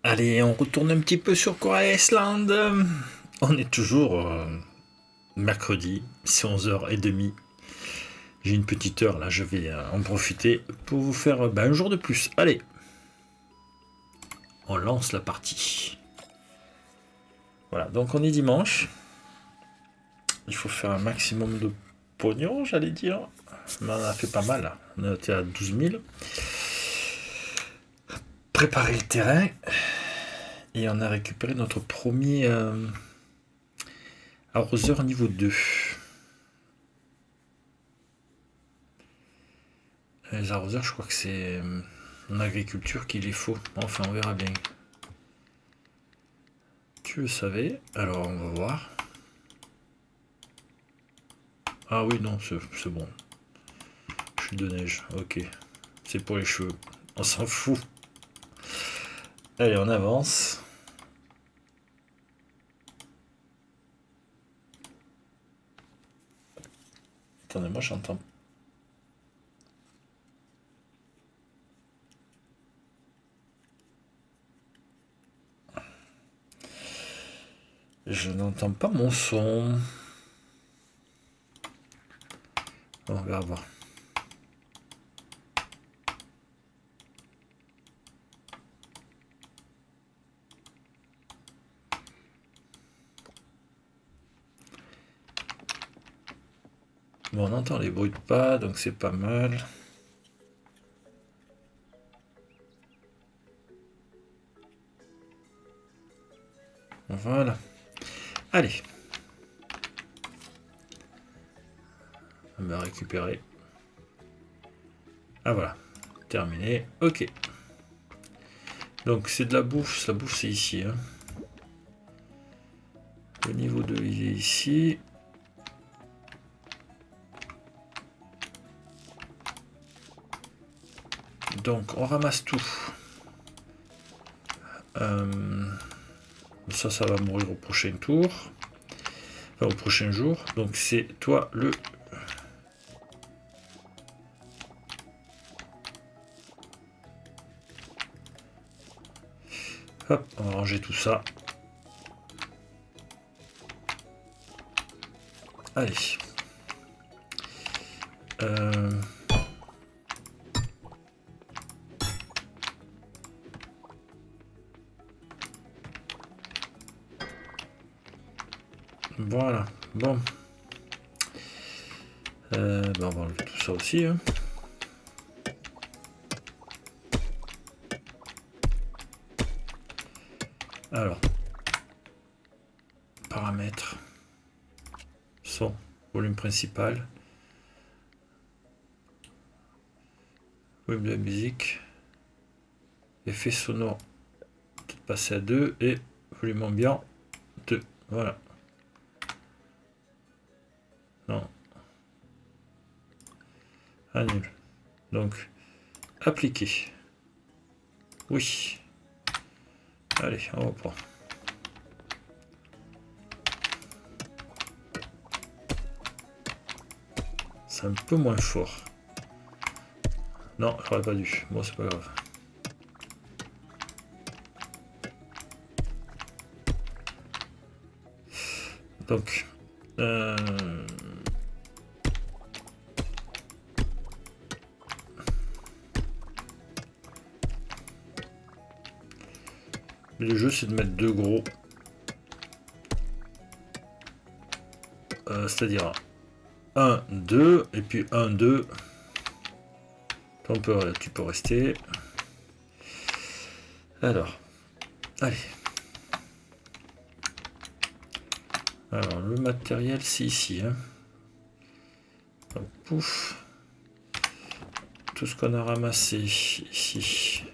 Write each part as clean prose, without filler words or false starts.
Allez, on retourne un petit peu sur Corea Island. On est toujours mercredi, c'est 11h30. J'ai une petite heure là, je vais en profiter pour vous faire un jour de plus. Allez, on lance la partie. Voilà, donc on est dimanche. Il faut faire un maximum de pognon, j'allais dire. Mais on a fait pas mal, là. On était à 12 000. Préparer le terrain. Et on a récupéré notre premier arroseur niveau 2. Les arroseurs, je crois que c'est en agriculture qu'il les faut. Enfin, on verra bien. Tu le savais. Alors, on va voir. Ah oui, non, c'est bon. Chute de neige, ok. C'est pour les cheveux. On s'en fout. Allez, on avance. Attendez, moi j'entends. Je n'entends pas mon son. On va voir. Bon, on entend les bruits de pas, donc c'est pas mal. Voilà. Allez. On va récupérer. Ah voilà. Terminé. Ok. Donc c'est de la bouffe. La bouffe c'est ici. Hein. Le niveau 2 il est ici. Donc on ramasse tout. Ça va mourir au prochain tour. Enfin, au prochain jour. Donc c'est toi le... Hop, on va ranger tout ça. Allez. Voilà. Bon. On va enlever tout ça aussi. Hein. Alors. Paramètres. Son. Volume principal. Volume de la musique. Effet sonore. Peut-être passer à 2. Et volume ambiant. 2. Voilà. Non. Annule. Donc, appliquer. Oui. Allez, on reprend. C'est un peu moins fort. Non, j'aurais pas dû. Bon, c'est pas grave. Donc, le jeu, c'est de mettre deux gros. C'est-à-dire 1, 2, et puis 1, 2. Tu peux rester. Alors, allez. Alors, le matériel, c'est ici. Hein. Donc, pouf. Tout ce qu'on a ramassé ici.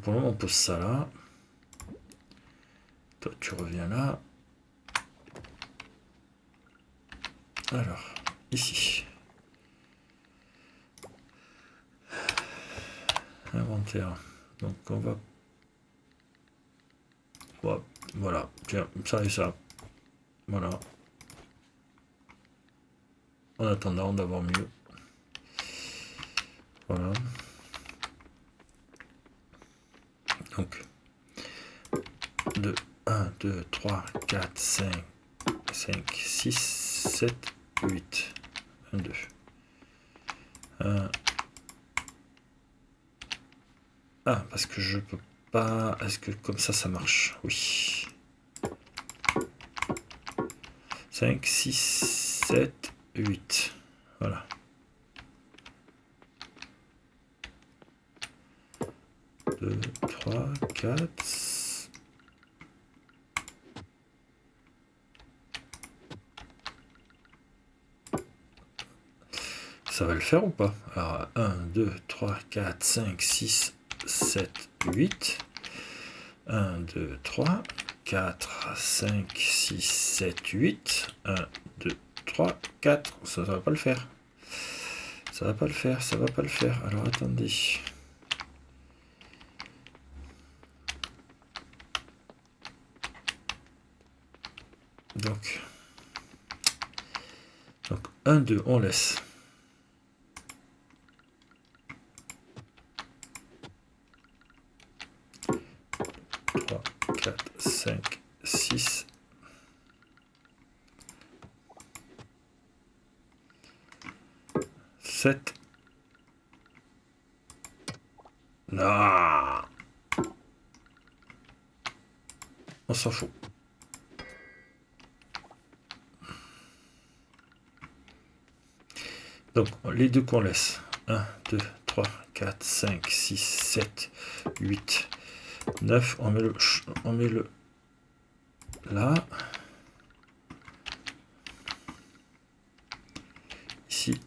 Pour le moment, on pose ça là. Toi, tu reviens là. Alors, ici. Inventaire. Donc, on va... Voilà. Tiens, ça et ça. Voilà. En attendant d'avoir mieux. Voilà. 2, 3, 4, 5, 6, 7, 8. 1, 2. 1. Ah, parce que je peux pas... Est-ce que comme ça marche? Oui. 5, 6, 7, 8. Voilà. 2, 3, 4. Ça va le faire ou pas? Alors, 1, 2, 3, 4, 5, 6, 7, 8. 1, 2, 3, 4, 5, 6, 7, 8. 1, 2, 3, 4. Ça va pas le faire. Ça va pas le faire, ça va pas le faire. Alors, attendez. Donc 1, 2, on laisse. 3, 4, 5, 6. 7. Non. On s'en fout. Donc, les deux qu'on laisse. 1, 2, 3, 4, 5, 6, 7, 8, 9. On met le là. Ici.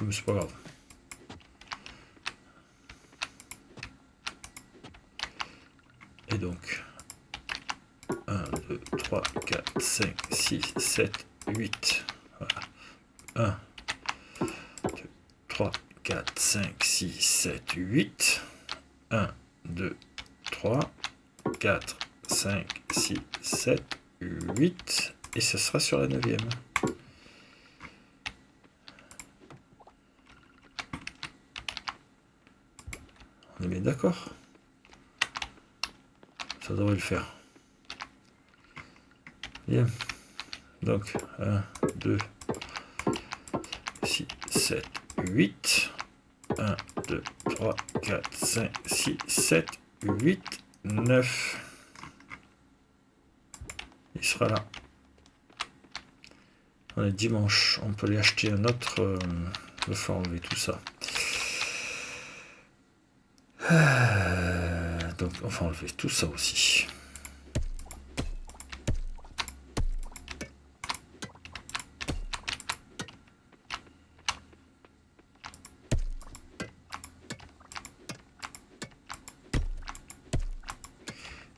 Mais c'est pas grave. Et donc, 1, 2, 3, 4, 5, 6, 7, 8. Voilà. 1, 2, 3, 4, 5, 6, 7, 8. 1, 2, 3, 4, 5, 6, 7, 8. Et ce sera sur la 9e. On est bien d'accord? Ça devrait le faire. Bien. Donc, 1, 2, 6, 7, 8. 1, 2, 3, 4, 5, 6, 7, 8, 9. Il sera là. On est dimanche. On peut aller acheter un autre. Il va falloir enlever tout ça. Donc, on va enlever tout ça aussi.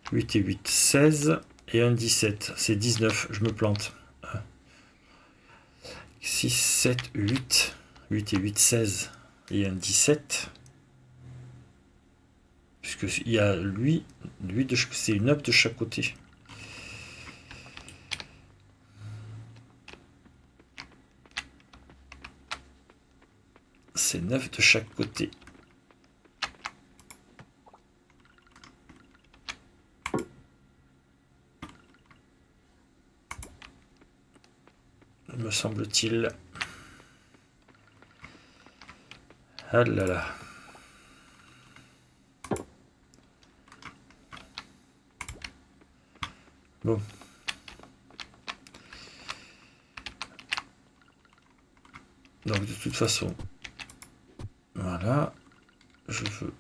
« 8 et 8, 16. Et un 17. C'est 19. Je me plante. 6, 7, 8. 8 et 8, 16. Et un 17. Puisqu'il y a lui c'est une up de chaque côté. C'est 9 de chaque côté. Me semble-t-il. Ah là là. Bon. Donc de toute façon, voilà, je veux...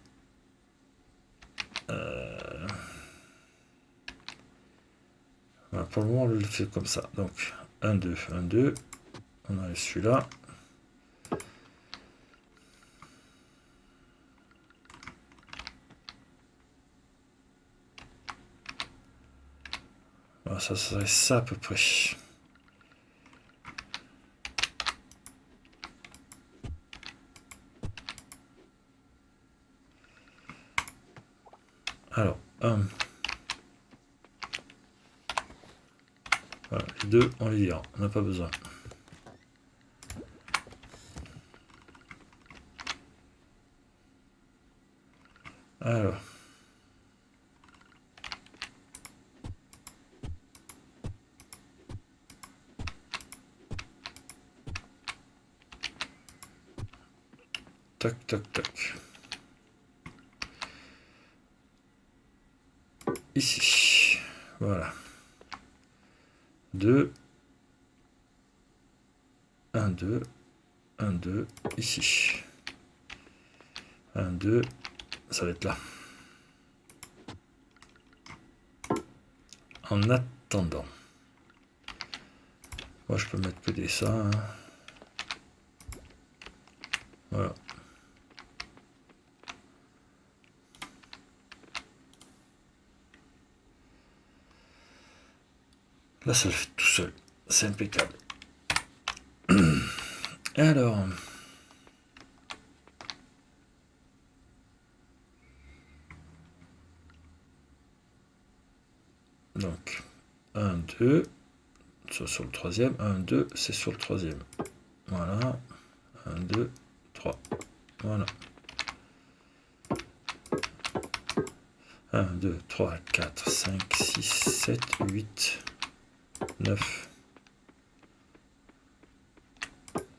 Voilà, pour le moment, on le fait comme ça. Donc 1, 2, 1, 2. On enlève celui-là. Voilà, ça serait ça à peu près. Alors, 1. Voilà, les deux, on les dira. On n'a pas besoin. Alors. Tac, tac, tac. Ici. Voilà. 2. 1, 2. 1, 2. Ici. 1, 2. Ça va être là. En attendant. Moi, je peux mettre que des ça. Hein. Voilà. Là, ça le fait tout seul. C'est impeccable. Alors. Donc, 1, 2. Sur le troisième. 1, 2, c'est sur le troisième. Voilà. 1, 2, 3. Voilà. 1, 2, 3, 4, 5, 6, 7, 8, 9.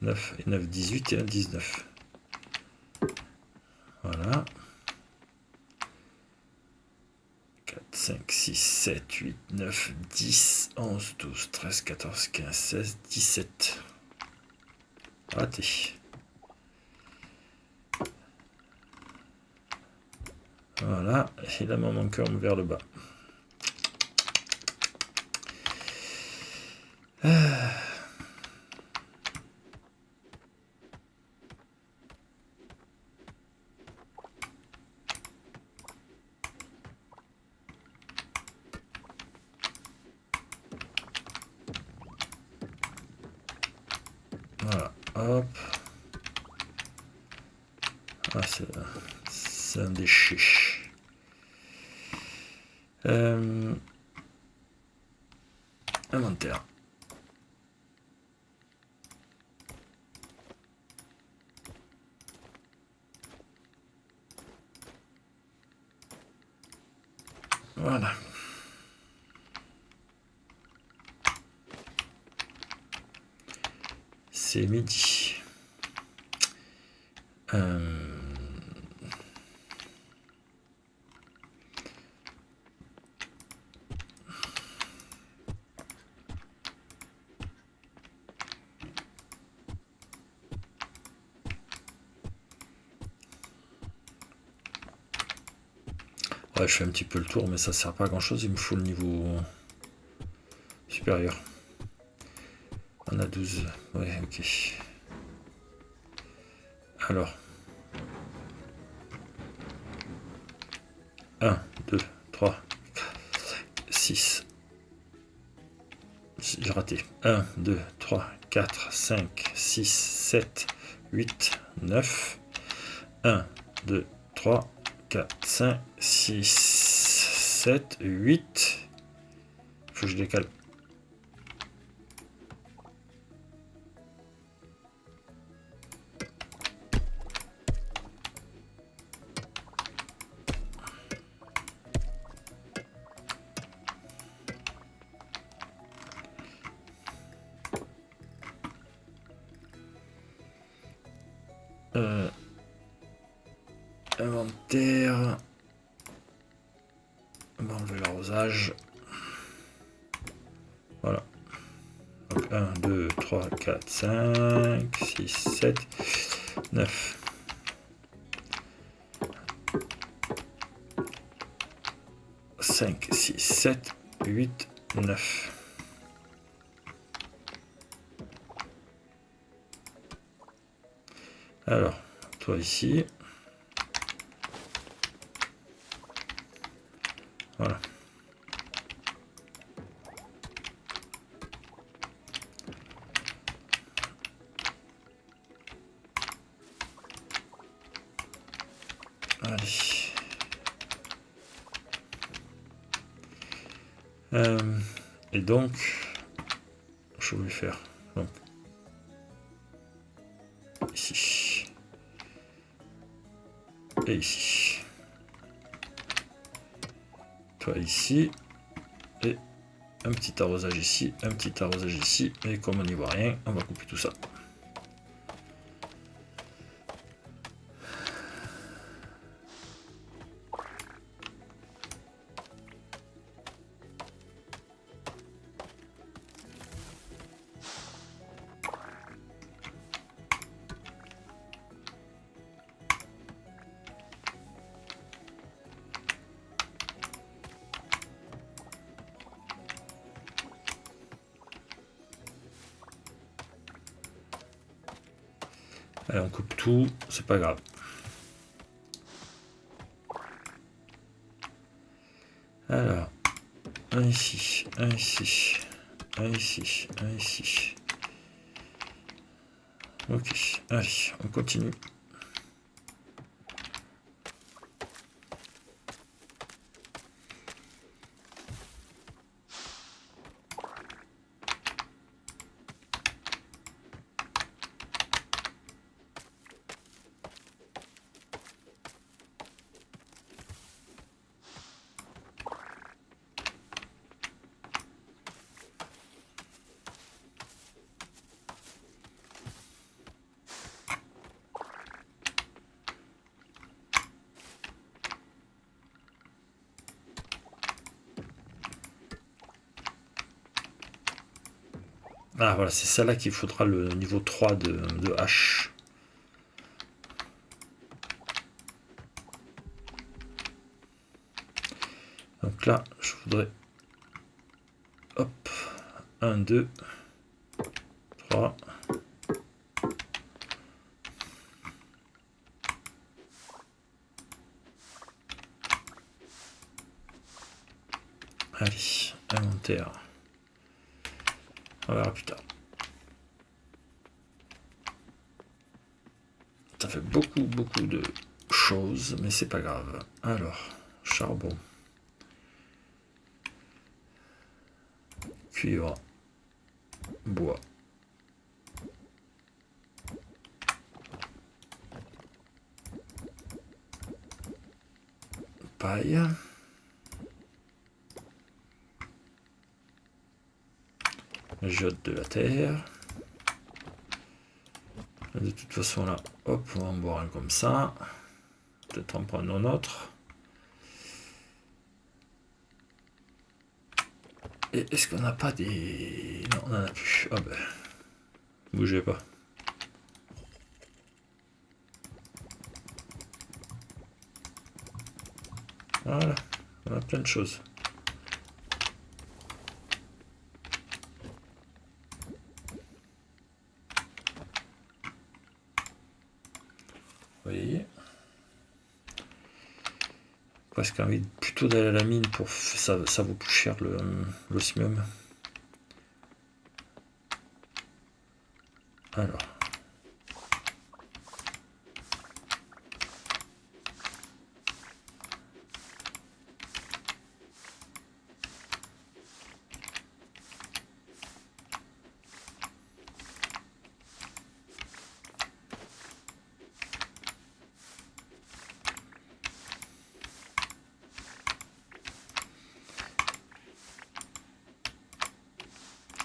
9 et 9, 18 et 1, 19. Voilà. 4, 5, 6, 7, 8, 9, 10, 11, 12, 13, 14, 15, 16, 17. Raté. Voilà. Et là, mon cœur vers le bas. Voilà, hop. Ah, c'est un déchet. Inventaire. Voilà. C'est midi. Ouais, je fais un petit peu le tour, mais ça sert pas à grand chose. Il me faut le niveau supérieur. On a 12. Ouais, ok. Alors. 1, 2, 3, 6. J'ai raté. 1, 2, 3, 4, 5, 6, 7, 8, 9. 1, 2, 3, 4, 5, 6, 7, 8. Faut que je décale. Inventaire. On va enlever l'arrosage. Voilà. Donc 1, 2, 3, 4, 5, 6, 7, 9. « 5, 6, 7, 8, 9. Alors, toi ici. Voilà. Allez. Et donc, je vais faire donc ici et ici. Toi ici et un petit arrosage ici, un petit arrosage ici. Et comme on n'y voit rien, on va couper tout ça. Allez, on coupe tout, c'est pas grave. Alors, un ici, un ici, un ici, un ici. Ok, allez, on continue. Ah voilà, c'est celle-là qu'il faudra le niveau 3 de H. Donc là, je voudrais... Hop, 1, 2, 3. Allez, inventaire. On verra plus tard. Ça fait beaucoup de choses, mais c'est pas grave. Alors, charbon. Cuivre. Bois. Paille. Jette de la terre. De toute façon là, hop, on va en boire un comme ça. Peut-être en prendre un autre. Et est-ce qu'on n'a pas des... Non, on n'en a plus. Ah ben, bougez pas. Voilà, on a plein de choses. Vous voyez, presque envie plutôt d'aller à la mine pour ça vaut plus cher l'osmium. Alors.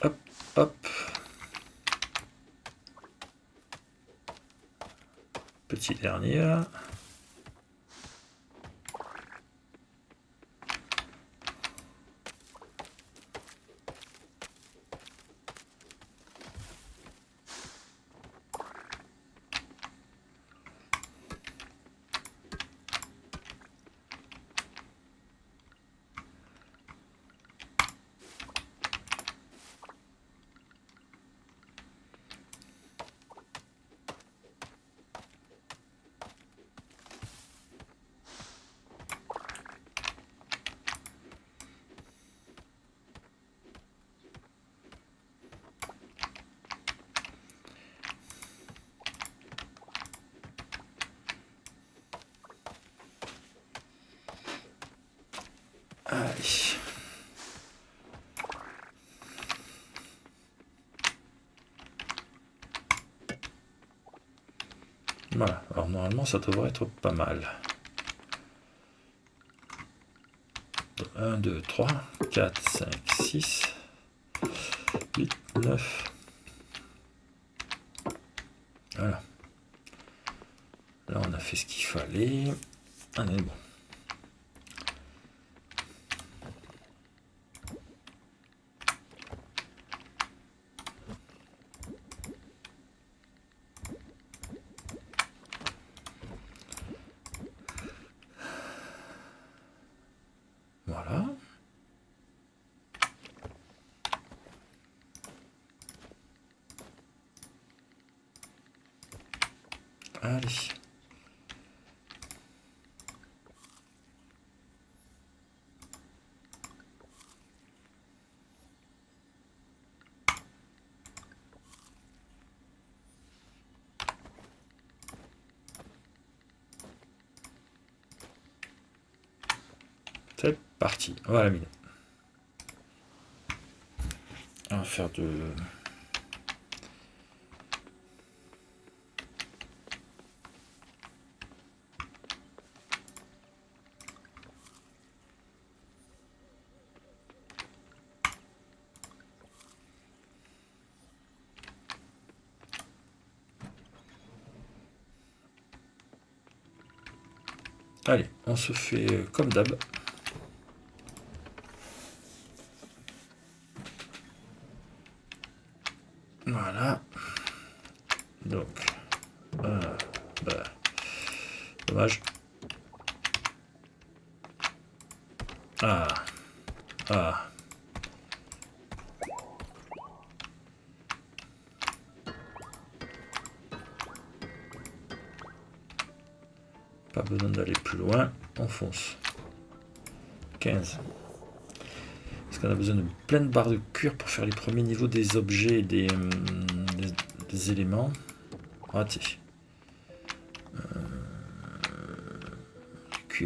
Hop, hop. Petit dernier là. Allez. Voilà, alors normalement ça devrait être pas mal. 1, 2, 3, 4, 5, 6, 8, 9. Voilà. Là on a fait ce qu'il fallait. On est bon. Voilà. Allez. C'est parti, on va la miner. On va faire de... Allez, on se fait comme d'hab. Voilà. Donc, dommage. Ah. Pas besoin d'aller plus loin. On fonce. 15. Est-ce qu'on a besoin de plein de barres de cuir pour faire les premiers niveaux des objets et des éléments? Raté. Du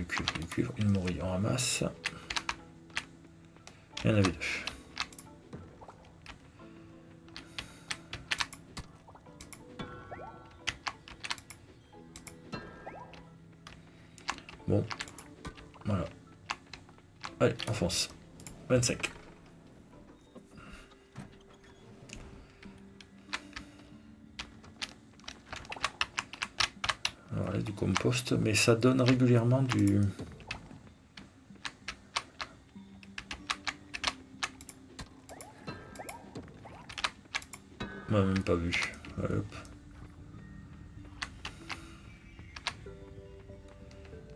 cuivre. Une morille, on ramasse. Il y en avait 2. Bon, voilà. Allez, on fonce. 25. Voilà, du compost, mais ça donne régulièrement du... On m'a même pas vu. Hop.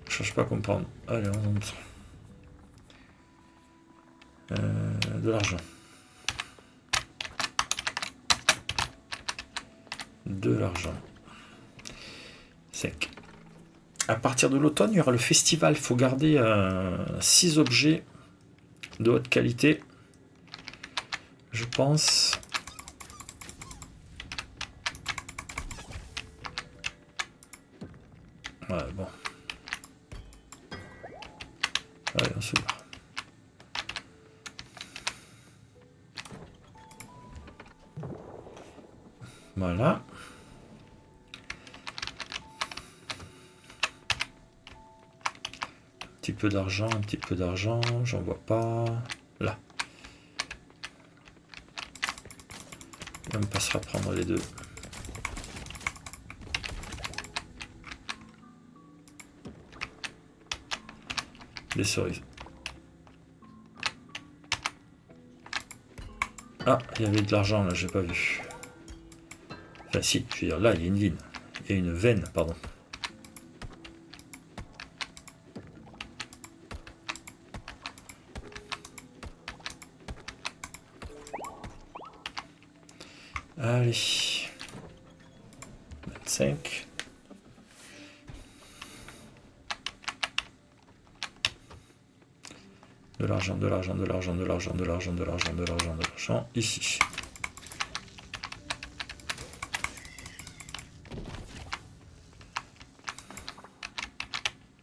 Je cherche pas à comprendre. Allez, on monte. De l'argent. De l'argent. Sec. À partir de l'automne, il y aura le festival. Il faut garder 6 objets de haute qualité. Je pense. Ouais, bon. Allez, on s'ouvre. Voilà. Un petit peu d'argent, j'en vois pas. Là. Et on passera prendre les 2. Des cerises. Ah, il y avait de l'argent là, j'ai pas vu. Enfin si, je veux dire, là, il y a une veine. Il y a une veine, pardon. Allez. 25. De l'argent, ici.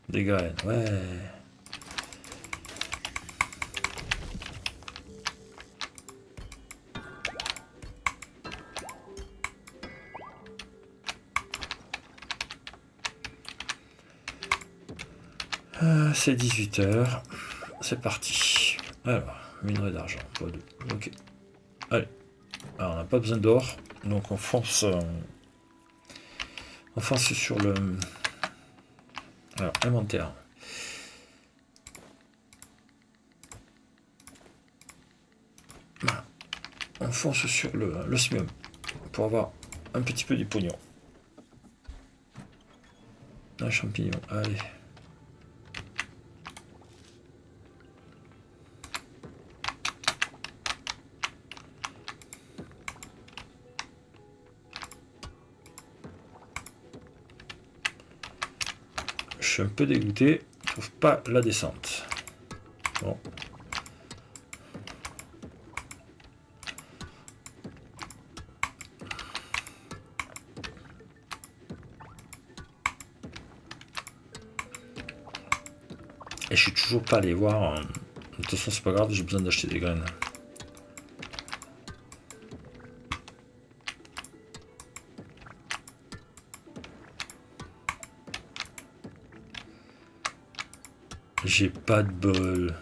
Des graines, ouais. C'est 18h. C'est parti. Alors, minerai d'argent, pas 2. Ok. Allez. Alors, on n'a pas besoin d'or. Donc, on fonce sur le... Alors, inventaire. Voilà. On fonce sur l'osmium pour avoir un petit peu du pognon. Un champignon, allez. Je suis un peu dégoûté. Je trouve pas la descente. Bon. Et je suis toujours pas allé voir. De toute façon, c'est pas grave, j'ai besoin d'acheter des graines. J'ai pas de bol.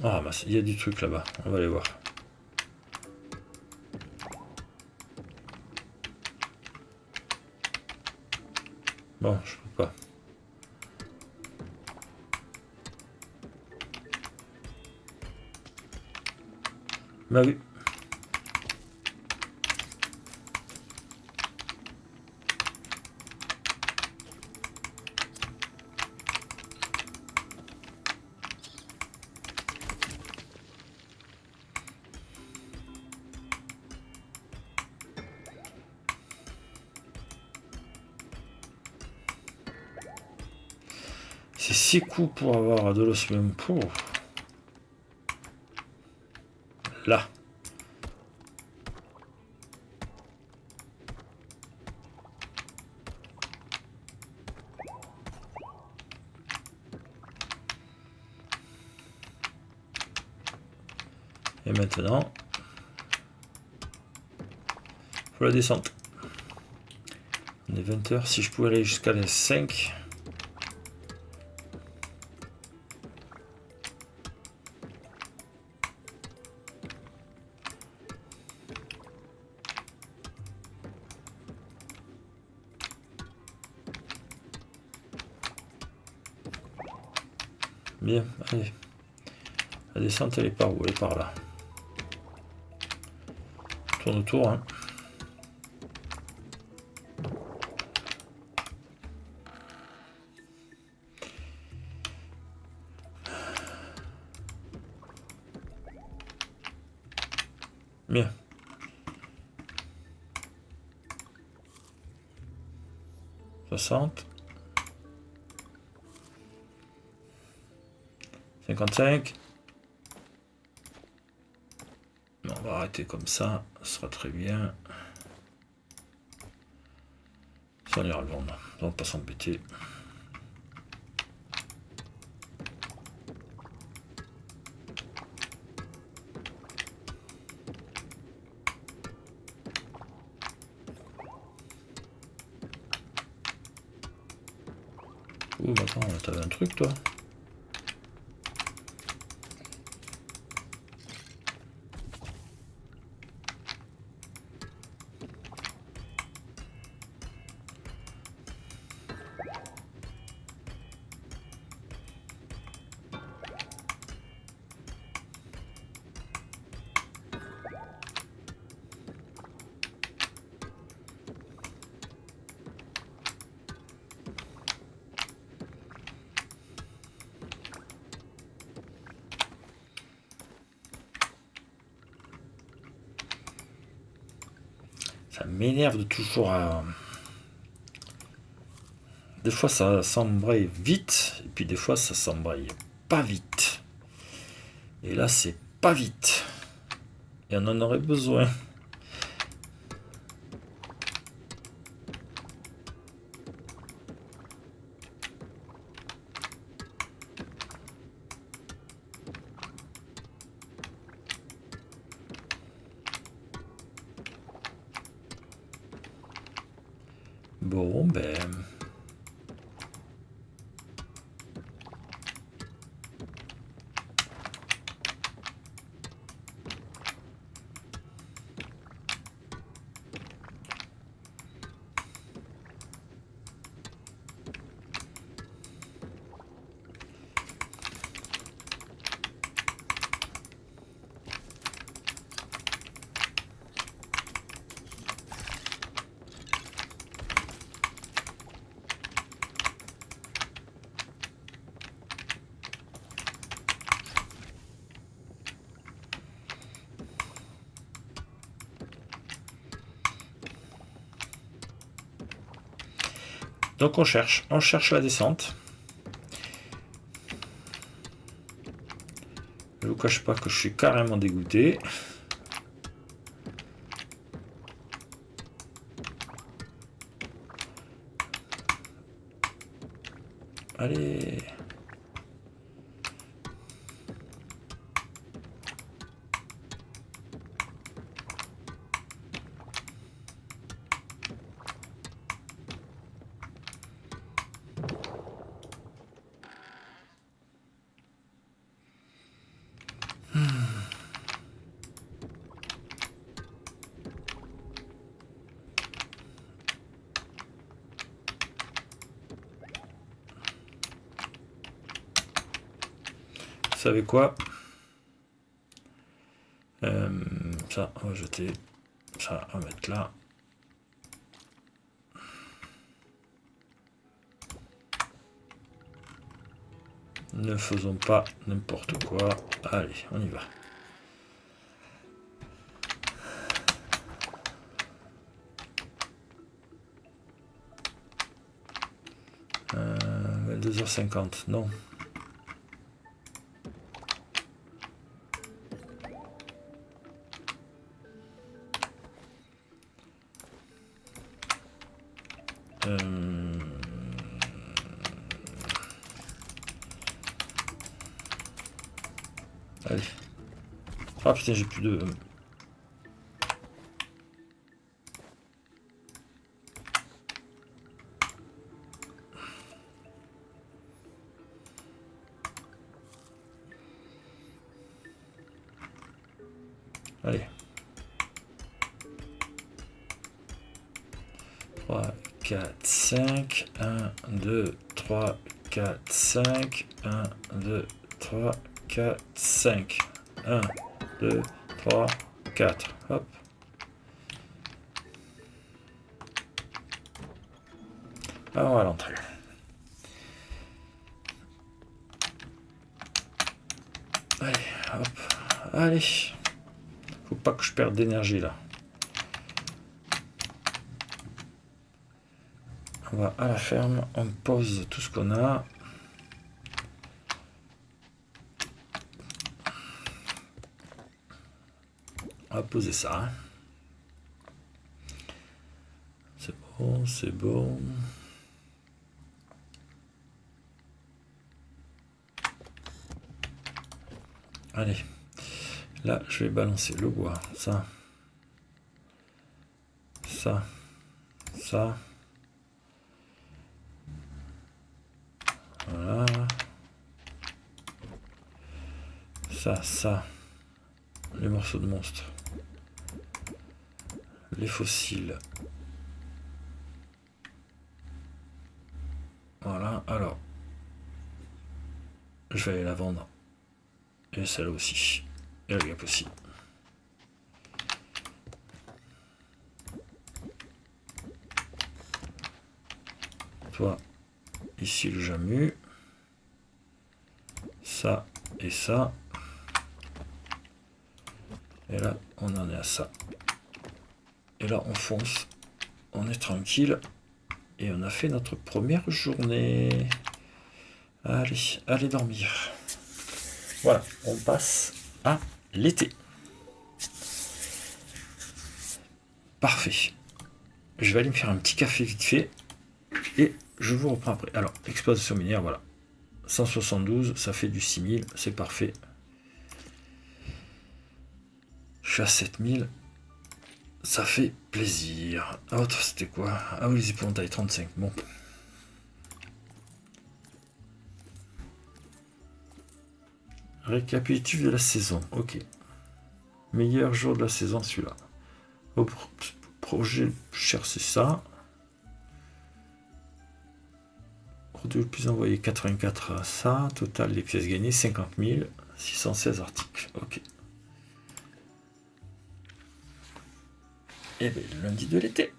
Ah, bah, il y a du truc là-bas. On va aller voir. Bon, je peux pas. Bah oui. C'est 6 coups pour avoir de l'osmium pour. Là. Et maintenant, faut la descente. On est 20h. Si je pouvais aller jusqu'à les 5. Bien, allez. La descente, elle est par où? Elle est par là. Tourne autour, hein. Bien. 60. 55. Non, on va arrêter comme ça. Ce sera très bien. Ça, on ira le vendre. On va pas s'embêter. Ouh, attends, t'avais un truc, toi? Ça m'énerve de toujours à... Des fois ça s'embraye vite, et puis des fois ça s'embraye pas vite. Et là c'est pas vite. Et on en aurait besoin. Bon ben... Donc on cherche la descente. Je vous cache pas que je suis carrément dégoûté. Allez. Vous savez quoi? Ça, on va jeter. Ça, on va mettre là. Ne faisons pas n'importe quoi. Allez, on y va. Euh, 22h50, non. Allez. Ah putain, j'ai plus de... Allez. 3, 4, 5. 1, 2, 3, 4, 5. 1, 2, 3, 4, 5. 1, 2, 3, 4. Hop. Ah, on va l'entrée. Allez, hop. Allez. Faut pas que je perde d'énergie là. On va à la ferme, on pose tout ce qu'on a. On va poser ça. C'est bon, c'est bon. Allez. Là, je vais balancer le bois. Ça. Ça. Ça. Voilà. Ça. Les morceaux de monstres. Les fossiles. Voilà, alors. Je vais aller la vendre. Et celle-là aussi. Et la guêpe aussi. Toi, ici le jamu. Ça et ça. Et là, on en est à ça. Et là, on fonce. On est tranquille. Et on a fait notre première journée. Allez, allez dormir. Voilà, on passe à l'été. Parfait. Je vais aller me faire un petit café vite fait. Et je vous reprends après. Alors, exploitation minière, voilà. 172, ça fait du 6000, c'est parfait. Je suis à 7000. Ça fait plaisir. Autre, c'était quoi? Ah oui, les épouvantails, 35. Bon. Récapitulatif de la saison. Ok. Meilleur jour de la saison, celui-là. Au projet, chercher ça. Produit le plus envoyé, 84 à ça. Total des pièces gagnées, 50 000. 616 articles. Ok. Et bien, lundi de l'été.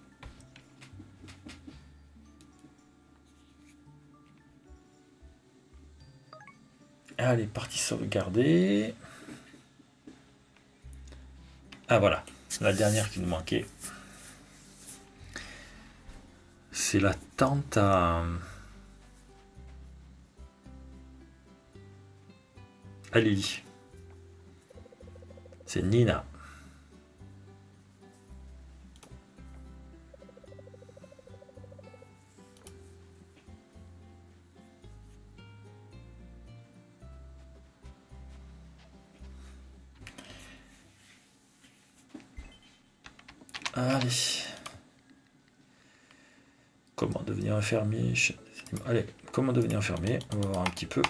Allez, partie sauvegarder. Ah voilà, la dernière qui nous manquait. c'est la tante à Lily. C'est Nina. Allez. Comment devenir un fermier? Allez, comment devenir un fermier? On va voir un petit peu.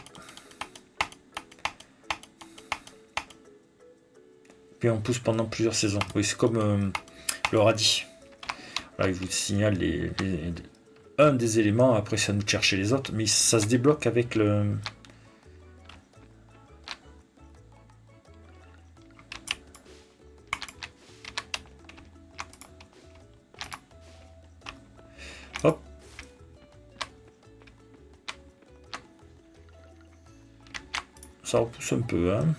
Puis on pousse pendant plusieurs saisons. Oui, c'est comme le radis. Là, il vous signale un des éléments, après c'est à nous de chercher les autres, mais ça se débloque avec le... Hop. Ça repousse un peu, hein.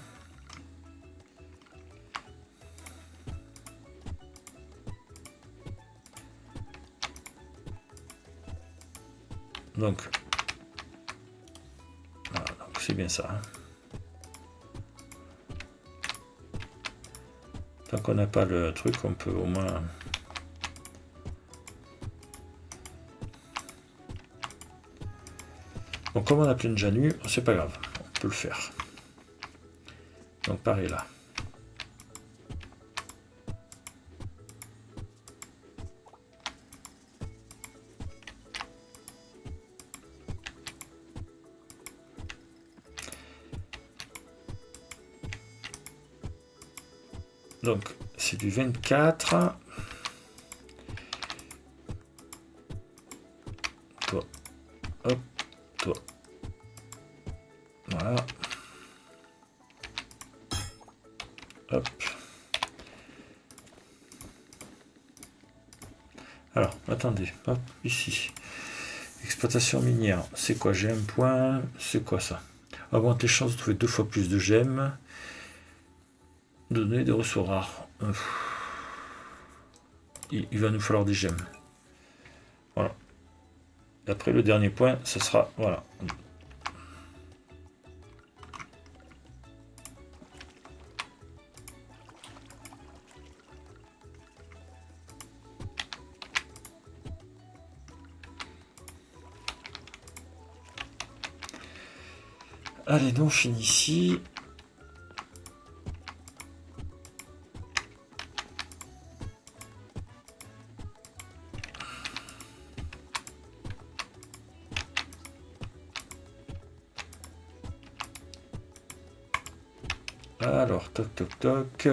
Donc, voilà, donc c'est bien ça. Tant qu'on n'a pas le truc, on peut au moins... Donc comme on a plein de Janu, c'est pas grave, on peut le faire. Donc pareil là. Donc c'est du 24. Toi. Hop. Toi. Voilà. Hop. Alors, attendez. Hop, ici. Exploitation minière. C'est quoi? J'ai un point. C'est quoi ça? Augmente les chances de trouver 2 fois plus de gemmes. Donner des ressources rares. Il va nous falloir des gemmes. Voilà. Et après, le dernier point, ce sera... Voilà. Allez, donc on finit ici. Alors, toc toc toc.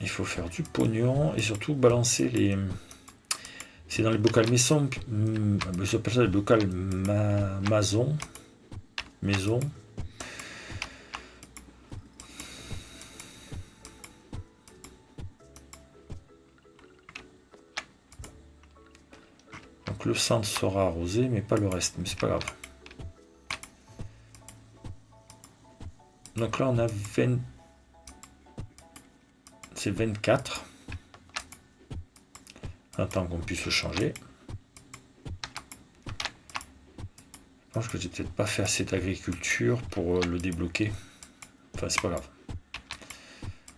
Il faut faire du pognon et surtout balancer les... C'est dans les bocals maison. Je appelle ça les bocals maison. Maison. Donc le centre sera arrosé, mais pas le reste. Mais c'est pas grave. Donc là on a 20... C'est 24. Attends qu'on puisse le changer. Je pense que j'ai peut-être pas fait assez d'agriculture pour le débloquer. Enfin, c'est pas grave.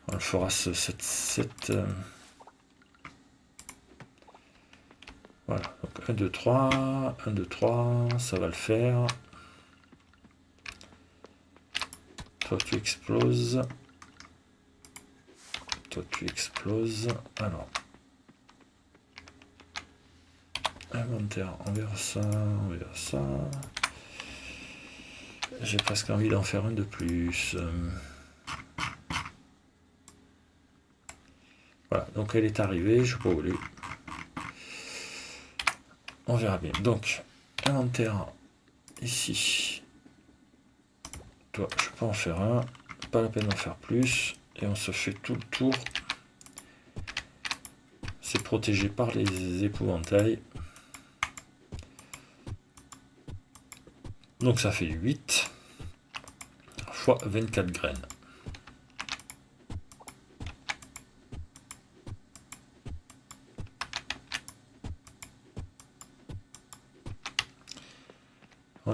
On le fera Voilà. Donc 1, 2, 3. 1, 2, 3. Ça va le faire. Toi, tu exploses. Toi, tu exploses. Alors. Inventaire, on verra ça, on verra ça. J'ai presque envie d'en faire un de plus. Voilà, donc elle est arrivée, je peux rouler. On verra bien. Donc, inventaire, ici. Toi, je peux en faire un. Pas la peine d'en faire plus. Et on se fait tout le tour. C'est protégé par les épouvantails. Donc ça fait 8 fois 24 graines.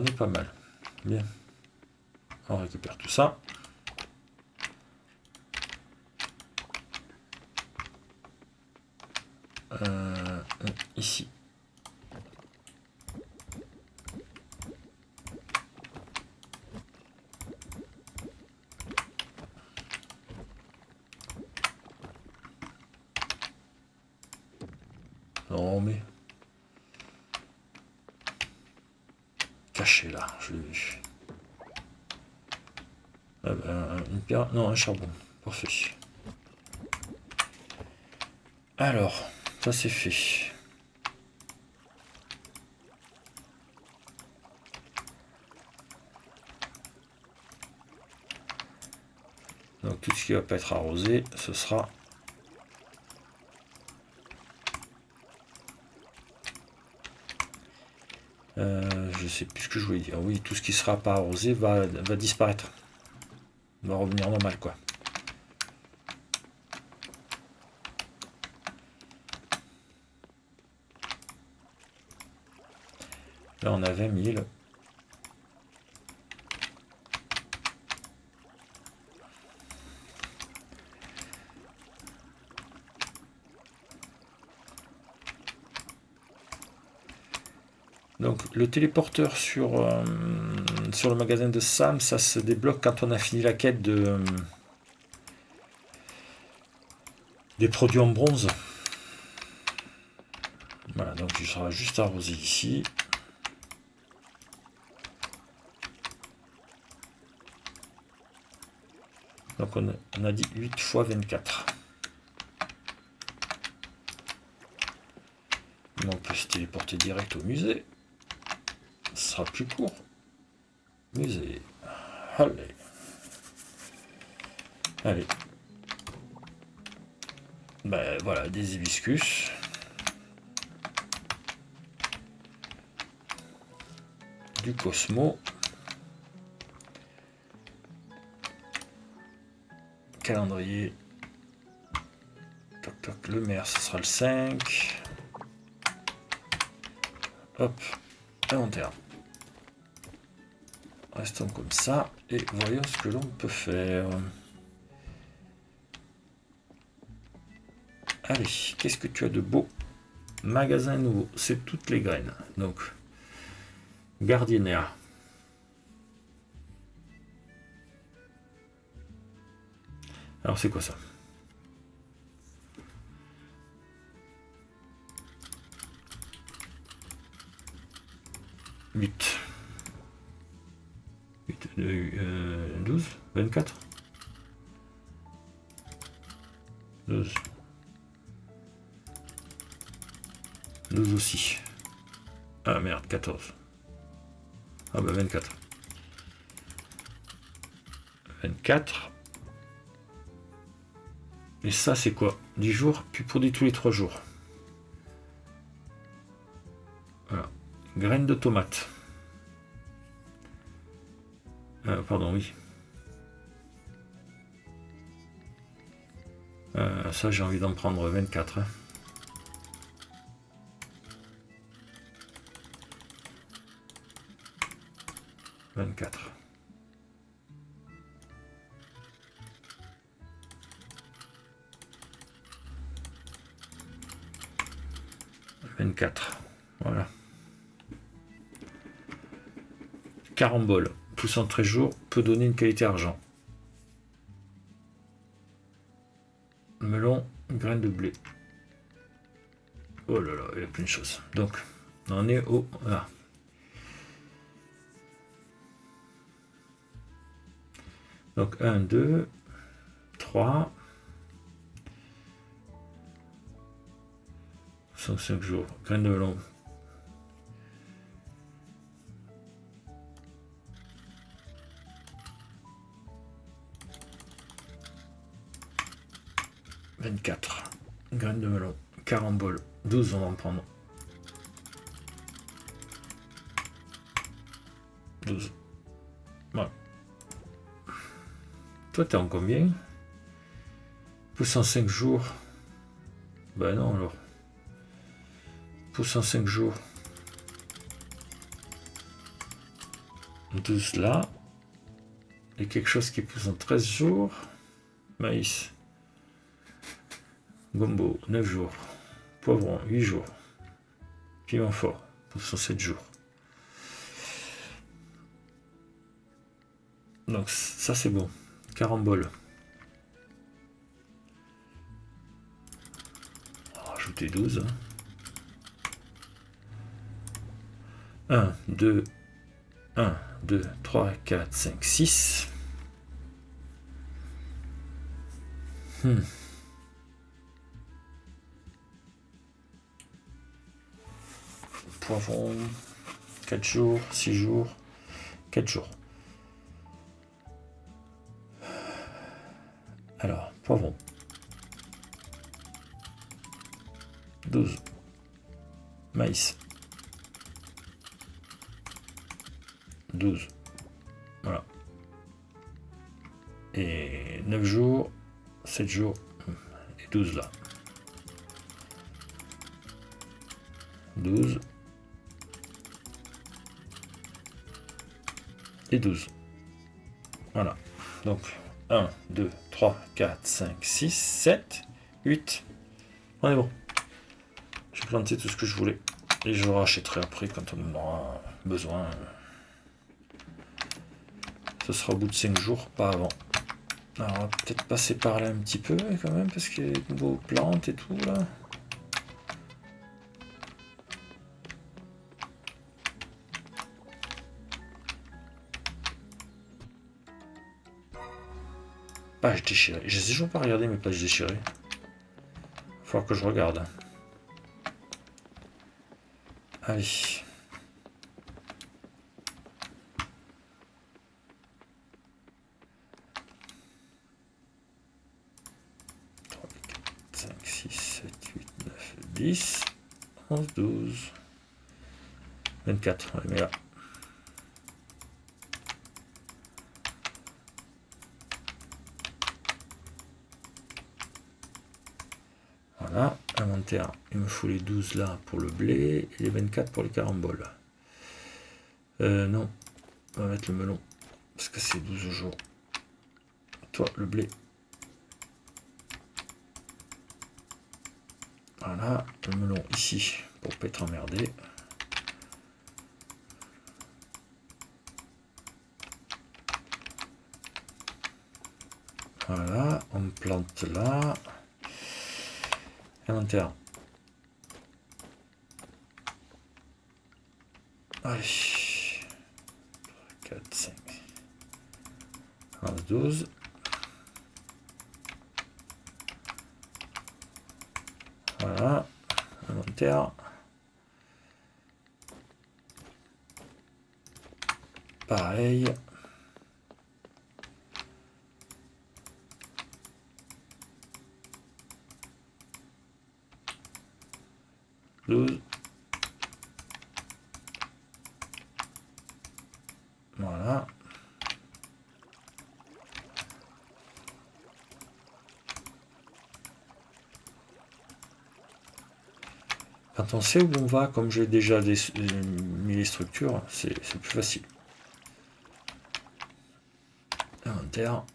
on est pas mal. Bien. On récupère tout ça. Ici. Non mais... Caché là, je l'ai vu. Ah ben, une pierre... Non, un charbon. Parfait. Alors, ça c'est fait. Donc tout ce qui va pas être arrosé, ce sera... je sais plus ce que je voulais dire. Oui, tout ce qui sera pas arrosé va disparaître. Va revenir normal quoi. Là on a 20 000. Donc le téléporteur sur le magasin de Sam, ça se débloque quand on a fini la quête des produits en bronze. Voilà, donc il sera juste arrosé ici. Donc on a dit 8 fois 24. On peut se téléporter direct au musée. Ce sera plus court. Musée. Allez. Allez. Ben voilà, des hibiscus. Du Cosmo. Calendrier. Toc toc, le maire, ce sera le 5. Hop, inventaire. Restons comme ça et voyons ce que l'on peut faire. Allez, qu'est-ce que tu as de beau? Magasin nouveau, c'est toutes les graines. Donc, Gardinière. Alors, c'est quoi ça? « 8. 12, 24. 12. 12 aussi. Ah merde, 14. Ah bah 24. 24. Et ça c'est quoi? 10 jours, puis produit tous les 3 jours. Voilà. Graines de tomates. Pardon, oui. Ça j'ai envie d'en prendre 24. Hein. 24. Voilà. Carambole. Pousse en 13 jours, peut donner une qualité argent. Melon, graines de blé. Oh là là, il y a plein de choses. Donc, on est au... Voilà. Donc 1, 2, 3, 5 jours. Graines de melon. « 24. Graines de melon. Carambole. 12, on va en prendre. 12. Voilà. Toi, t'es en combien? Pousse en 5 jours. Ben non, alors. Pousse en 5 jours. 12 là. Et quelque chose qui pousse en 13 jours. Maïs. Gombo, 9 jours. Poivron, 8 jours. Piment fort, pousse en 7 jours. Donc ça c'est bon. Carambole. Rajouter 12. 1, 2, 1, 2, 3, 4, 5, 6. Poivron, 4 jours, 6 jours, 4 jours. Alors, poivron. 12. Maïs. 12. Voilà. Et 9 jours, 7 jours, et 12 là. 12. Et 12. Voilà. Donc, 1, 2, 3, 4, 5, 6, 7, 8. On est bon. J'ai planté tout ce que je voulais. Et je le rachèterai après quand on en aura besoin. Ce sera au bout de 5 jours, pas avant. Alors, on va peut-être passer par là un petit peu quand même, parce qu'il y a des nouveaux plantes et tout là. Page déchirée. Je sais toujours pas regarder mes pages déchirées. Il va falloir que je regarde. Allez. Trois, 4, 5, 6, 7, 8, 9, 10, 11, 12, 24. On les met là. Voilà, inventaire, il me faut les 12 là pour le blé et les 24 pour les caramboles. Non, on va mettre le melon, parce que c'est 12 jours. Toi, le blé. Voilà, le melon ici, pour pas être emmerdé. Voilà, on plante là. Inventaire. Allez. 4, 5. 11, 12. Voilà. Inventaire. Pareil. Voilà. Quand on sait où on va, comme j'ai déjà mis les structures, c'est plus facile. Inventaire.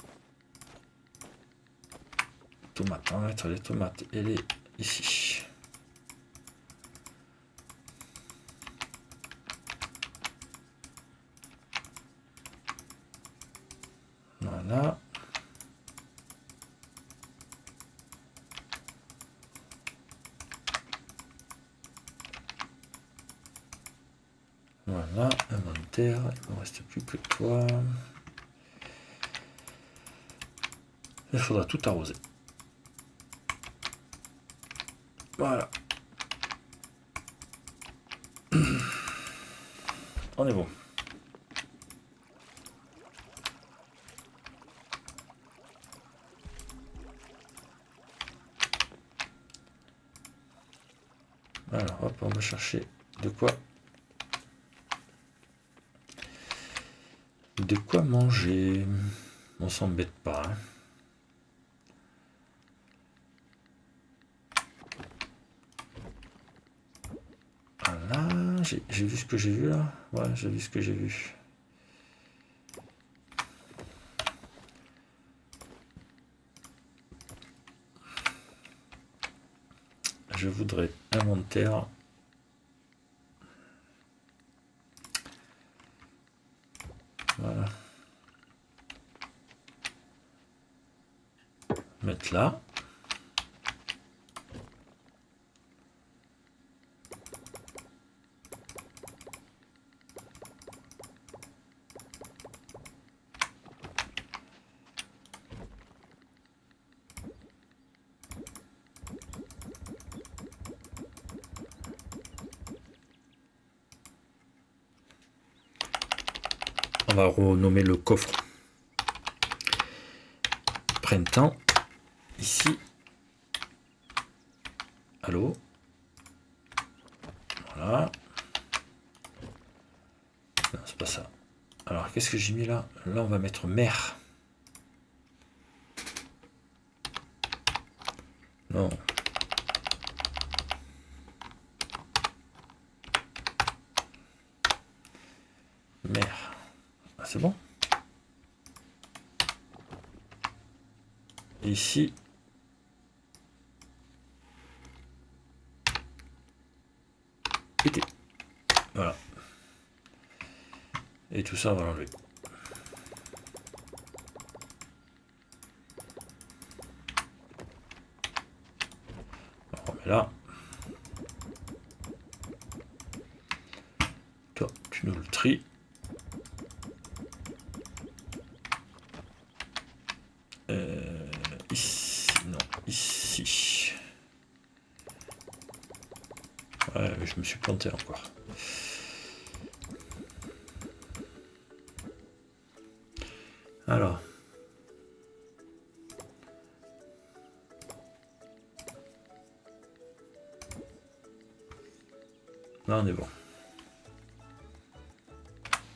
Tomates, on va mettre les tomates et les ici. Voilà. Voilà, inventaire, il ne me reste plus que toi. Il faudra tout arroser. Voilà. On est bon. Alors, hop, on va chercher de quoi manger. On s'embête pas. Hein. Voilà, j'ai vu ce que j'ai vu là. Ouais, j'ai vu ce que j'ai vu. je voudrais inventaire. Voilà. Mettre là. On va renommer le coffre printemps. Ici. Allô. Voilà. Non, c'est pas ça. Alors, qu'est-ce que j'ai mis là? Là, on va mettre mer. Non. Mer. Ah, c'est bon. Et ici. Été. Voilà. Et tout ça, on va l'enlever. On remet là. Toi, tu nous le tries. Ici, non, ici. Ouais, mais je me suis planté encore. Alors. Là, on est bon.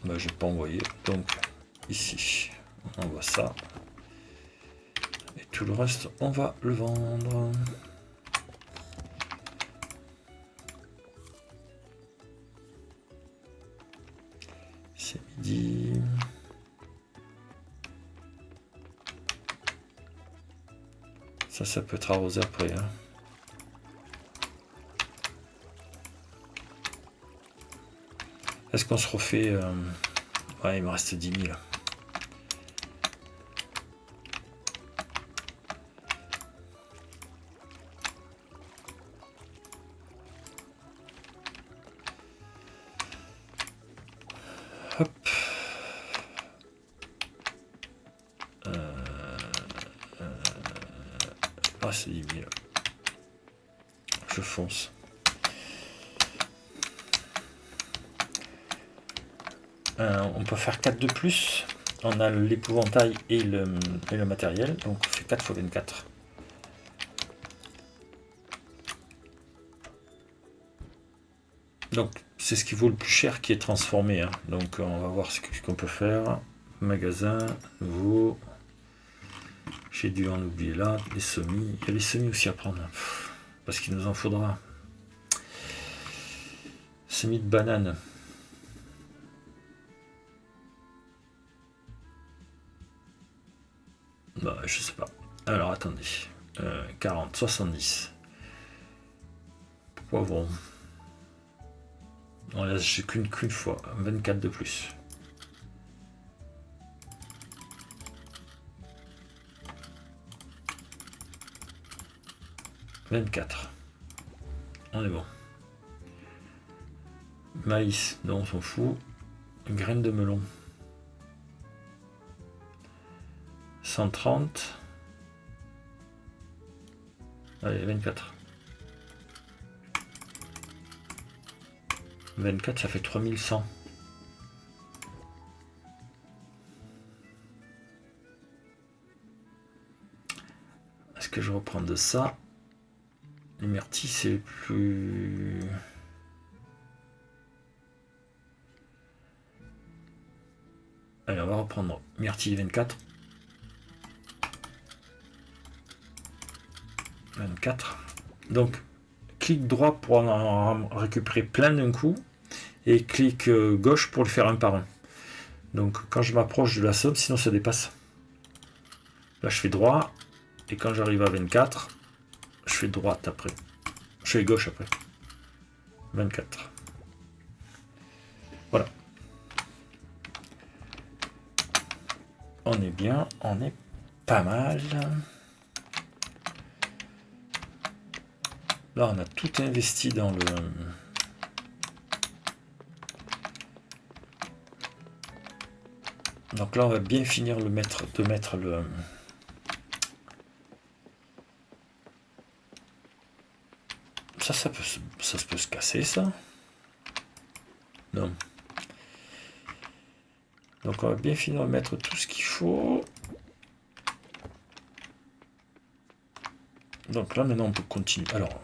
Bah, j'ai pas envoyé. Donc, ici, on voit ça. Et tout le reste, on va le vendre. C'est midi. Ça peut être arrosé après. Hein. Est-ce qu'on se refait... Ouais, il me reste 10 000. Hop. Ah, c'est 10 000. Je fonce. On peut faire 4 de plus. On a l'épouvantail et le matériel. Donc on fait 4 x 24. Donc c'est ce qui vaut le plus cher qui est transformé. Hein. Donc on va voir ce qu'on peut faire. Magasin, nouveau. J'ai dû en oublier là. Les semis. Il y a les semis aussi à prendre. Parce qu'il nous en faudra. Semis de banane. Bah, je sais pas. Alors attendez. 40, 70. Poivron. Non, là j'ai qu'une fois. 24 de plus. « 24. On est bon. Maïs, non, on s'en fout. Graines de melon. 130. Allez, 24. 24, ça fait 3100. Est-ce que je reprends de ça? Les myrtilles, c'est plus... Allez, on va reprendre myrtille 24. 24. Donc, clic droit pour en récupérer plein d'un coup. Et clic gauche pour le faire un par un. Donc, quand je m'approche de la somme, sinon ça dépasse. Là, je fais droit. Et quand j'arrive à 24, je fais droite après. Je fais gauche après. 24. Voilà. On est bien, on est pas mal. Là, on a tout investi dans le... Donc là, on va bien finir de mettre le... Ça peut se casser, ça. Non. Donc on va bien finir de mettre tout ce qu'il faut. Donc là, maintenant, on peut continuer. Alors...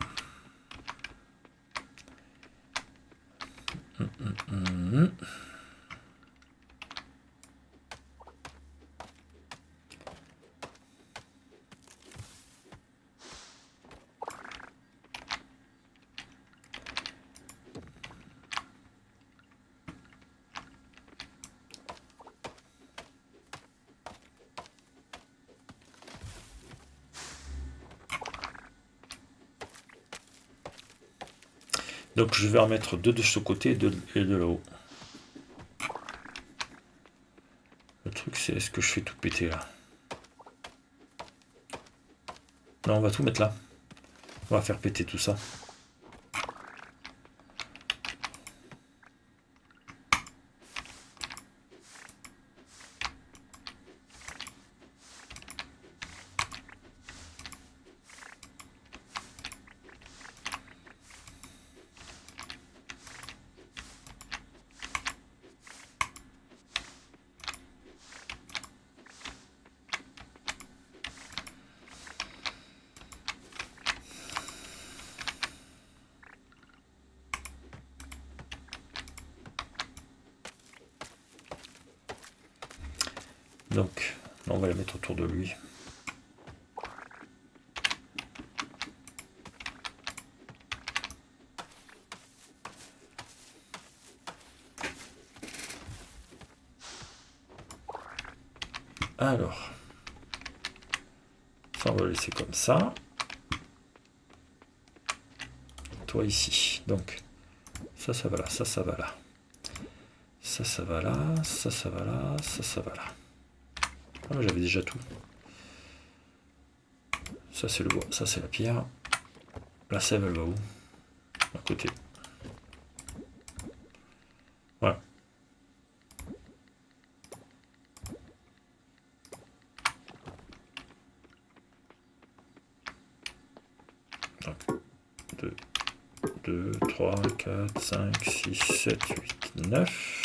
Donc je vais en mettre 2 de ce côté et de là-haut. Le truc c'est, est-ce que je fais tout péter là? Non, on va tout mettre là. On va faire péter tout ça. Donc, on va la mettre autour de lui. Alors, ça on va le laisser comme ça. Toi ici. Donc, ça va là, ça va là. Ça va là, ça va là, ça va là. Ah, j'avais déjà tout. Ça c'est le bois, ça c'est la pierre. La sève elle va où? À côté. Voilà. Donc, 2, 3, 4, 5, 6, 7, 8, 9.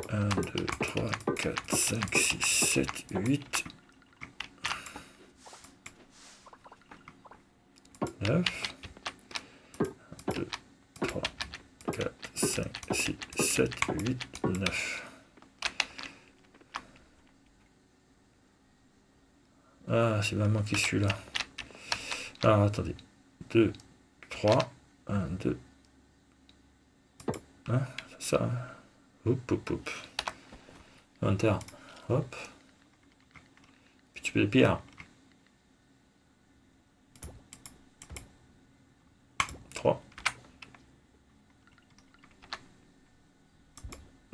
1, 2, 3, 4, 5, 6, 7, 8, 9. 2, 3, 4, 5, 6, 7, 8, 9. Ah, c'est vraiment qui celui-là. Alors, attendez. 2, 3, 1, 2. Hein, c'est ça. Hop, hop, hop. Inventaire. Hop. Petit peu de pierre. 3.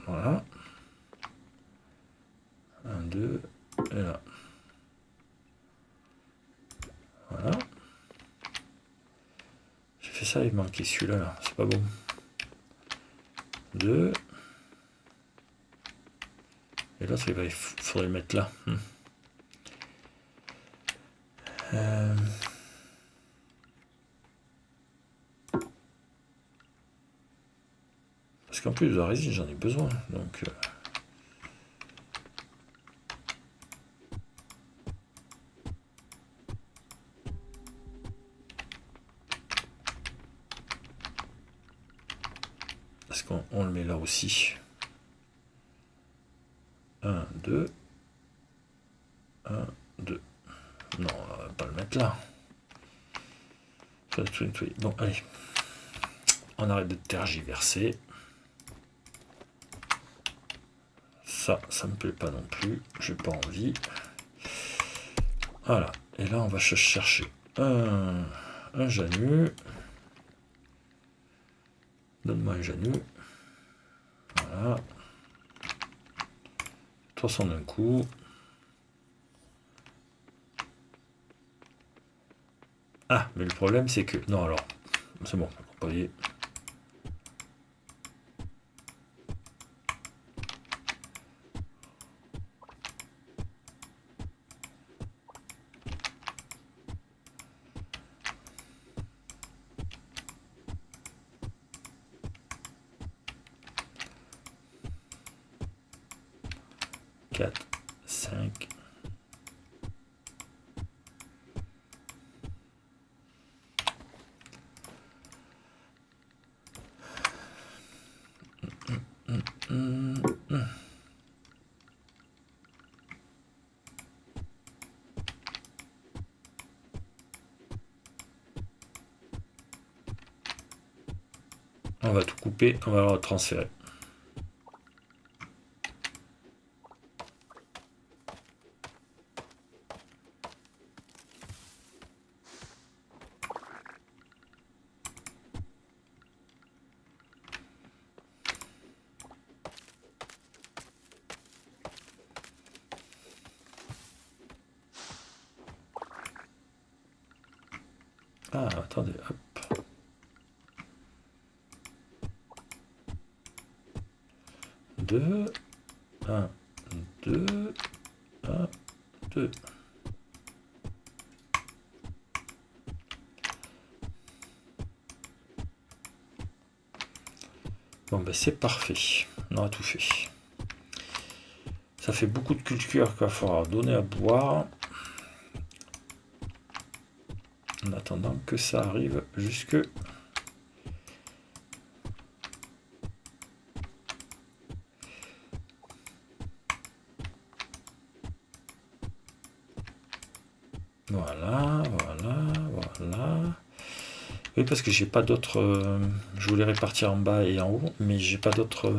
Voilà. 1, 2. Et là. Voilà. J'ai fait ça, il manquait celui-là, là. C'est pas bon. 2. Et l'autre, il faudrait le mettre là. Parce qu'en plus de la résine, j'en ai besoin. Donc... Est-ce qu'on le met là aussi? 1, 2. 1, 2. Non, on va pas le mettre là. Bon, allez. On arrête de tergiverser. Ça me plaît pas non plus. J'ai pas envie. Voilà. Et là, on va chercher un un Janu. Donne-moi un Janu. Voilà. 300 d'un coup. Ah, mais le problème c'est que... Non, alors, c'est bon, on va comparer. Quatre, 5. On va tout couper, on va le transférer. Ah, attendez, hop. 2, 1, 2, 1, 2. Bon, ben c'est parfait. On aura tout fait. Ça fait beaucoup de culture qu'il va falloir donner à boire. En attendant que ça arrive jusque... Voilà, voilà, voilà. Oui, parce que j'ai pas d'autres... je voulais répartir en bas et en haut, mais j'ai pas d'autres...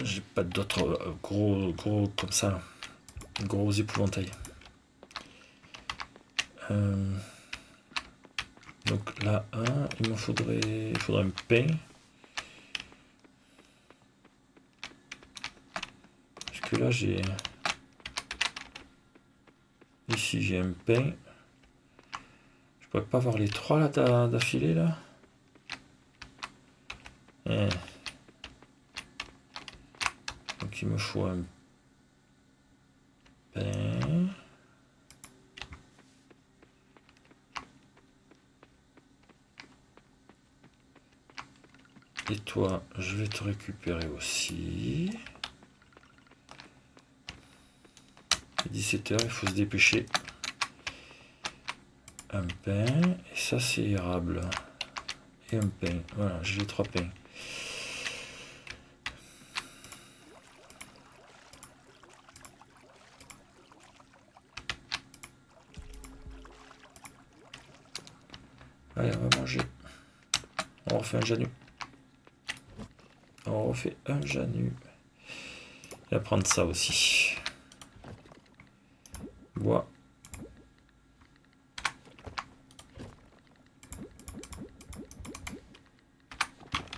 j'ai pas d'autres gros comme ça. Gros épouvantails. Donc là, il me faudrait un pain. Parce que là, j'ai... Ici, j'ai un pain. Je pourrais pas avoir les trois là d'affilée là. Donc il me faut un pain. Et toi, je vais te récupérer aussi. 17 h, il faut se dépêcher. Un pain, et ça c'est érable. Et un pain, voilà, j'ai les 3 pains. Allez, on va manger. On refait un Janu. On refait un Janu. Et à prendre ça aussi. Bois.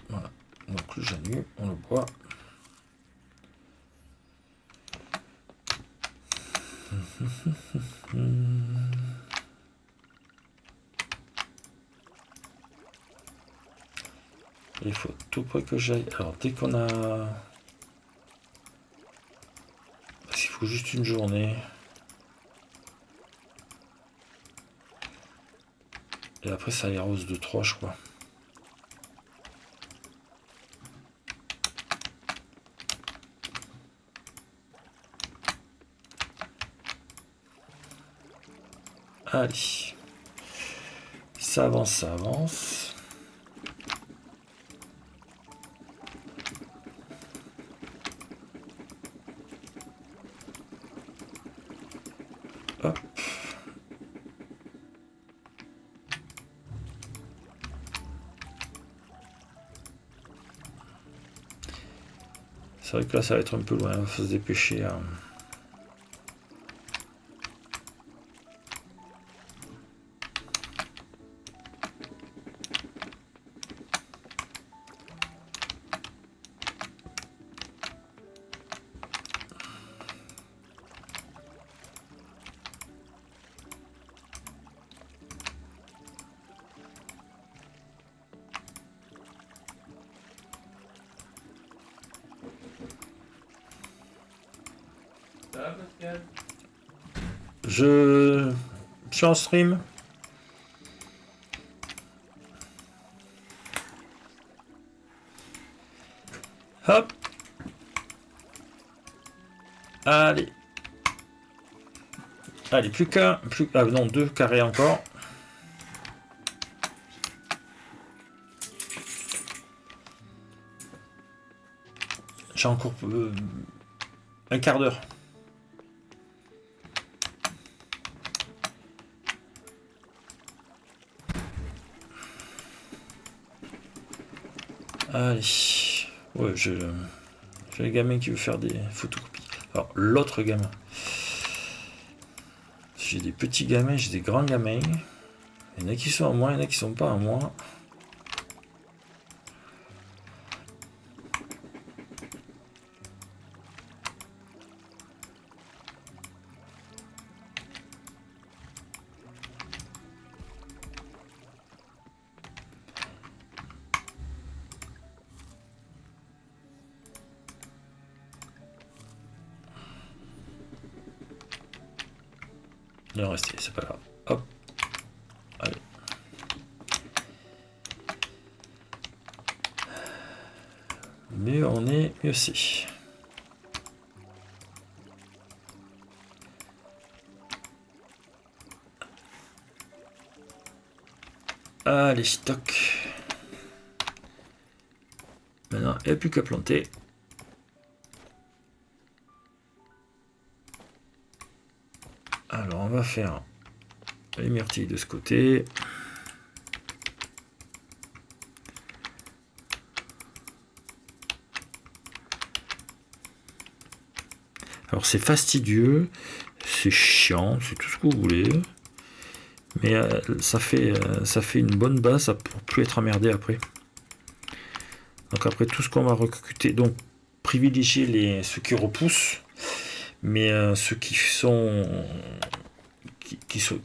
Voilà. Donc le Janu, on le boit. Il faut tout près que j'aille. Alors dès qu'on a... Parce qu'il faut juste une journée. Et après ça arrose de 3 je crois. Allez. Ça avance, ça avance. Hop. C'est vrai que là ça va être un peu loin, il faut se dépêcher. Je suis en stream. Hop. Allez. Allez, plus qu'un. Ah non, 2 carrés encore. J'ai encore un quart d'heure. Allez. Ouais, j'ai le gamin qui veut faire des photocopies. Alors, l'autre gamin. J'ai des petits gamins, j'ai des grands gamins. Il y en a qui sont à moi, il y en a qui sont pas à moi. Il en rester, c'est pas grave. Hop. Allez. Mieux on est, mieux c'est. Allez, stock. Maintenant, il n'y a plus qu'à planter. Alors, on va faire les myrtilles de ce côté. Alors, c'est fastidieux, c'est chiant, c'est tout ce que vous voulez. Mais ça fait une bonne base pour plus être emmerdé après. Donc après, tout ce qu'on va recruter, donc privilégier ceux qui repoussent. Mais ceux qui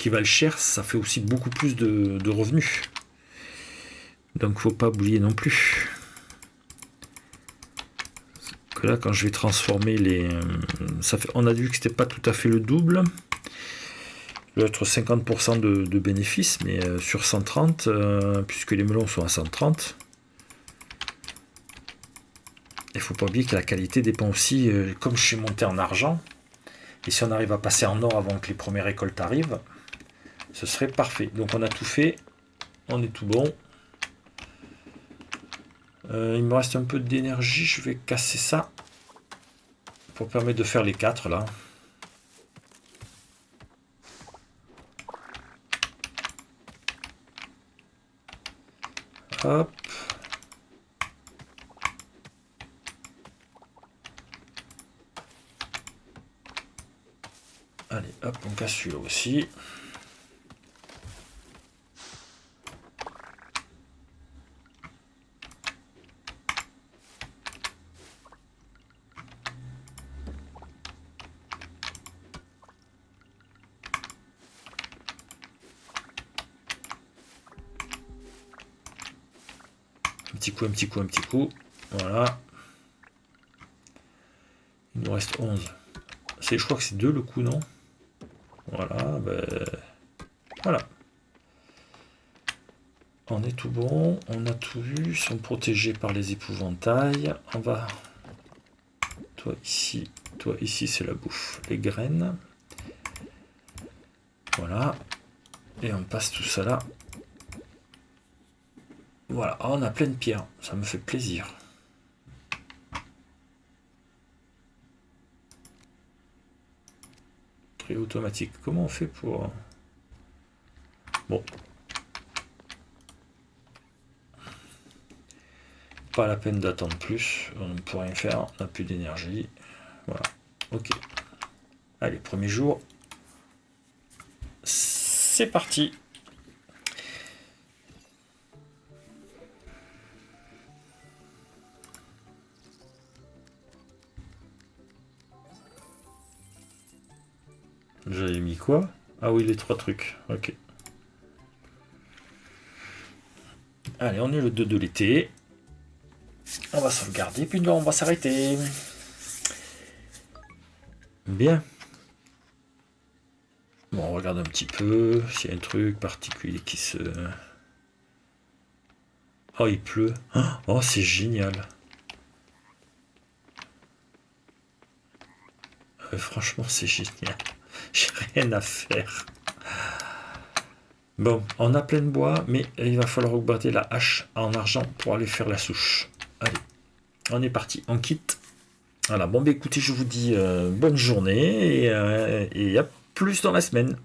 valent cher, ça fait aussi beaucoup plus de revenus. Donc faut pas oublier non plus que là, quand je vais transformer on a vu que c'était pas tout à fait le double. Il doit être 50% de bénéfices, mais sur 130, puisque les melons sont à 130. Il faut pas oublier que la qualité dépend aussi, comme je suis monté en argent, et si on arrive à passer en or avant que les premières récoltes arrivent, ce serait parfait. Donc on a tout fait, on est tout bon. Il me reste un peu d'énergie, je vais casser ça pour permettre de faire les 4 là. Hop. Allez, hop, on casse celui-là aussi. Un petit coup. Voilà. Il nous reste 11. Je crois que c'est 2 le coup, non? Voilà, voilà. On est tout bon, on a tout vu, ils sont protégés par les épouvantails. On va... toi ici, c'est la bouffe, les graines. Voilà. Et on passe tout ça là. Voilà, on a plein de pierres, ça me fait plaisir. Très automatique. Comment on fait pour... Bon. Pas la peine d'attendre plus, on ne peut rien faire, on n'a plus d'énergie. Voilà, ok. Allez, premier jour. C'est parti. J'avais mis quoi? Ah oui, les 3 trucs. Ok. Allez, on est le 2 de l'été. On va sauvegarder, puis on va s'arrêter. Bien. Bon, on regarde un petit peu s'il y a un truc particulier qui se... Oh, il pleut. Oh, c'est génial. Franchement, c'est génial. J'ai rien à faire. Bon, on a plein de bois, mais il va falloir augmenter la hache en argent pour aller faire la souche. Allez, on est parti, on quitte. Voilà, bon, bah écoutez, je vous dis bonne journée et à plus dans la semaine.